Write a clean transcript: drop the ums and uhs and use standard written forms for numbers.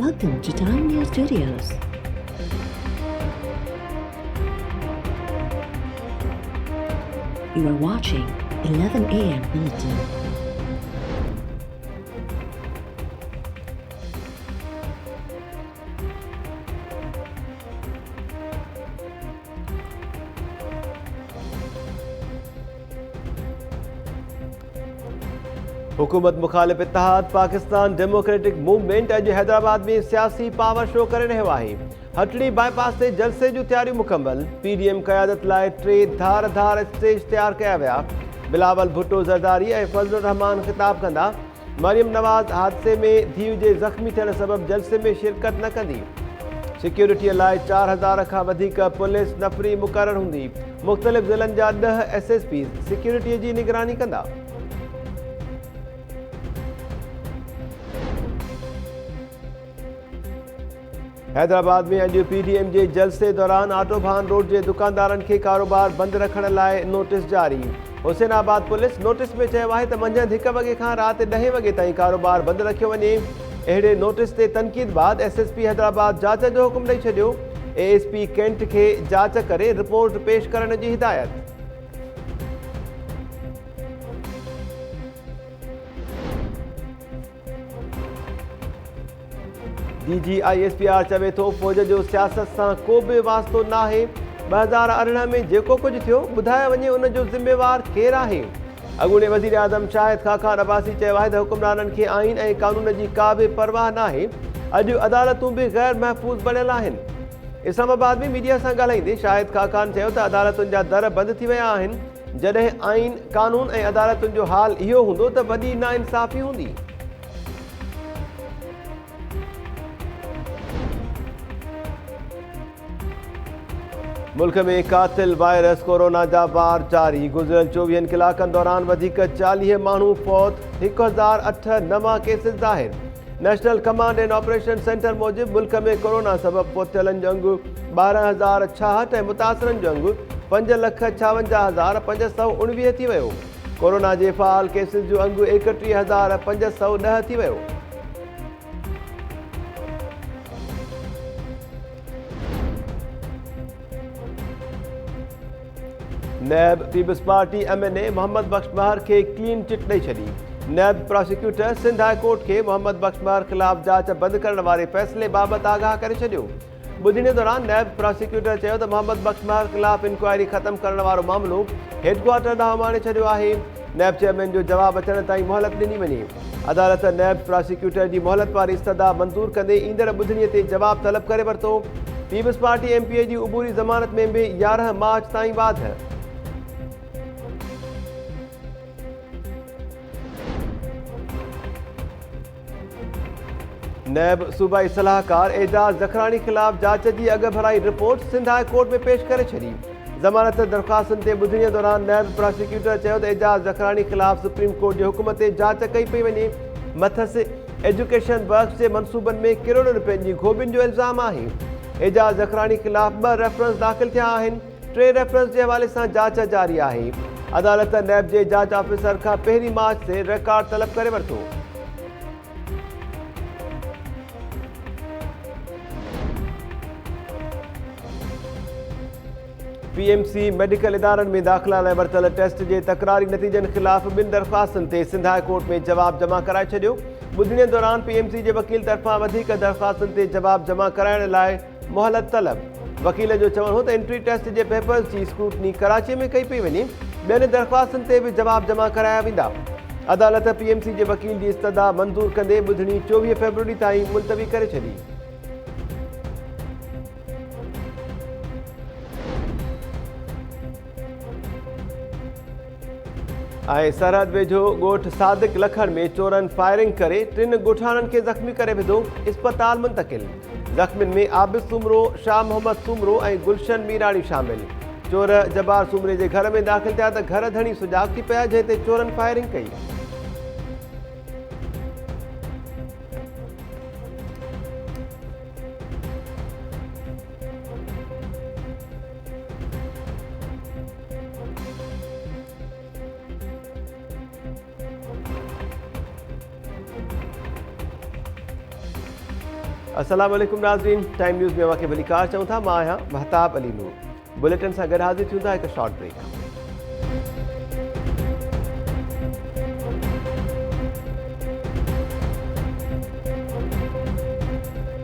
Welcome to Time News Studios. You are watching 11 a.m. Bulletin. हुकूमत मुखालिफ इत्तेहाद Pakistan democratic movement अॼु हैदराबाद में सियासी पावर शो करे रहियो आहे। हटड़ी बाईपास ते जलसे जूं तयारियूं मुकम्मल। पीडीएम क़यादत लाइ 3 धार स्टेज तयारु कया विया। बिलावल भुट्टो ज़रदारी ऐं फज़लुर रहमान ख़िताब कंदा। मरियम नवाज़ हादसे में धीउ जे ज़ख़्मी थियण सबबि जलसे में शिरकत न कंदी। सिक्योरिटीअ लाइ 4000 खां वधीक पुलिस नफ़री मुक़ररु हूंदी। मुख़्तलिफ़ ज़िलनि जा 10 SSP सिक्योरिटीअ जी निगरानी कंदा। हैदराबाद में अॼु पीडीएम जे जलसे दौरान आटोभान रोड जे दुकानदारनि खे कारोबार बंदि रखण लाइ नोटिस जारी। हुसैनाबाद पुलिस नोटिस में चयो आहे त मंझंदि 1 वॻे खां राति 10 वॻे ताईं कारोबार बंदि रखियो वञे। अहिड़े नोटिस ते तनक़ीद बाद SSP हैदराबाद जांच जो हुकुम ॾेई छॾियो। ASP कैंट खे जांच करे रिपोर्ट पेश करण जी हिदायत। DG ISPR चवे थो फ़ौज जो सियासत सां को बि वास्तो नाहे। 2018 में जेको कुझु थियो ॿुधायो वञे उन जो ज़िम्मेवार केरु आहे। अॻूणे वज़ीर आज़म शाहिद खाकान अब्बासी चयो आहे त हुकुमराननि खे आइन ऐं कानून जी का बि परवाह नाहे। अॼु अदालतूं बि गैर महफ़ूज़ बणियल आहिनि। इस्लामाबाद में मीडिया सां ॻाल्हाईंदे शाहिद खाकान चयो त अदालतुनि जा दर बंदि थी विया आहिनि। जॾहिं आइन कानून ऐं अदालतुनि जो हाल इहो हूंदो त वॾी नाइंसाफ़ी हूंदी। मुल्क में कातिल वायरस कोरोना जा वार जारी। गुज़िरियल 24 कलाकनि दौरान वधीक 40 माण्हू फौत। 1008 नवां केसिस ज़ाहिर। National command and operation centre मूजिबि मुल्क में कोरोना सबबि पहुतलनि जो अंगु 12066 ऐं मुतासिरनि जो अंगु 5,56,519 थी वियो। कोरोना जे फ़ाल केसिस जो अंगु 31,510 थी वियो। नैब पीपल्स पार्टी MNA मोहम्मद बख्श महर खे क्लीन चिट ॾेई छॾी। नैब प्रोसिक्यूटर सिंध हाई कोर्ट खे मोहम्मद बख्श महर ख़िलाफ़ जांच बंदि करण वारे फ़ैसिले बाबति आगाह करे छॾियो। ॿुधणे दौरान नैब प्रोसिक्यूटर चयो त मोहम्मद बख्श महर ख़िलाफ़ इंक्वायरी ख़तमु करण वारो मामिलो हेडक्वार्टर ॾांहुं माणे छॾियो आहे। नैब चेयरमैन जो जवाबु अचण ताईं मोहलत ॾिनी वञे। अदालत नैब प्रोसिक्यूटर जी मोहलत वारी इस्तदा मंज़ूर कंदे ईंदड़ ॿुधणीअ ते जवाबु तलब करे वरितो। पीपल्स पार्टी MPA जी उबूरी ज़मानत में बि 11 मार्च ताईं वाध। नैब सूबाई सलाहकार एजाज ज़खरानी ख़िलाफ़ जांच जी अॻु भराई रिपोर्ट सिंध हाई कोर्ट में पेश करे छॾी। ज़मानत दरख़्वास्तुनि ते ॿुधणीअ दौरान नैब प्रोसिक्यूटर चयो त एजाज ज़खरानी ख़िलाफ़ सुप्रीम कोर्ट जे हुकुम ते जांच कई पई वञे। मथस एजुकेशन वर्क्स जे मनसूबनि में किरोड़नि रुपयनि जी घोबियुनि जो इल्ज़ाम आहे। एजाज ज़खरानी ख़िलाफ़ 2 रेफरेंस दाख़िल थिया आहिनि। 3 रेफरेंस जे हवाले सां जांच जारी आहे। अदालत नैब जे जांच ऑफिसर खां 1 मार्च ते रिकॉर्ड तलब करे वरितो। PMC मेडिकल इदारनि में दाख़िला लाइ वरितल टेस्ट जे तकरारी नतीजनि ख़िलाफ़ 2 दरख़्वास्तुनि ते सिंध हाई कोर्ट में जवाबु जमा कराए छॾियो। ॿुधणे दौरान PMC जे वकील तरफ़ां वधीक दरख़्वास्तुनि ते जवाबु जमा कराइण लाइ मोहलत तलब। वकील जो चवणु हो त एंट्री टेस्ट जे पेपर्स जी स्क्रूटनी कराची में कई पई वञे। ॿियनि दरख़्वास्तुनि ते बि जवाबु जमा कराया वेंदा। अदालत PMC जे वकील जी इस्तदा मंज़ूर कंदे ॿुधणी 24 फरवरी ताईं मुलतवी करे छॾी। ऐं सरहद वेझो ॻोठ सादिक लखण में चोरनि फायरिंग करे 3 ॻोठाणनि खे ज़ख़्मी करे विधो। इस्पताल मुंतक़िल। ज़ख़्मियुनि में आबिद सूमरो, शाह मोहम्मद सूमरो ऐं गुलशन मीराणी शामिल। चोर जबार सूमरे जे घर में दाख़िल थिया त घर धणी सुजाग थी पिया जंहिं ते चोरनि फायरिंग कई। अस्सलाम वालेकुम नाज़रीन, टाइम न्यूज़ में वाक़ई भली कार चऊं था। मां आहियां महताब अली नूर। बुलेटिन सां गॾु हाज़िर थियूं था हिकु शॉर्ट ब्रेक।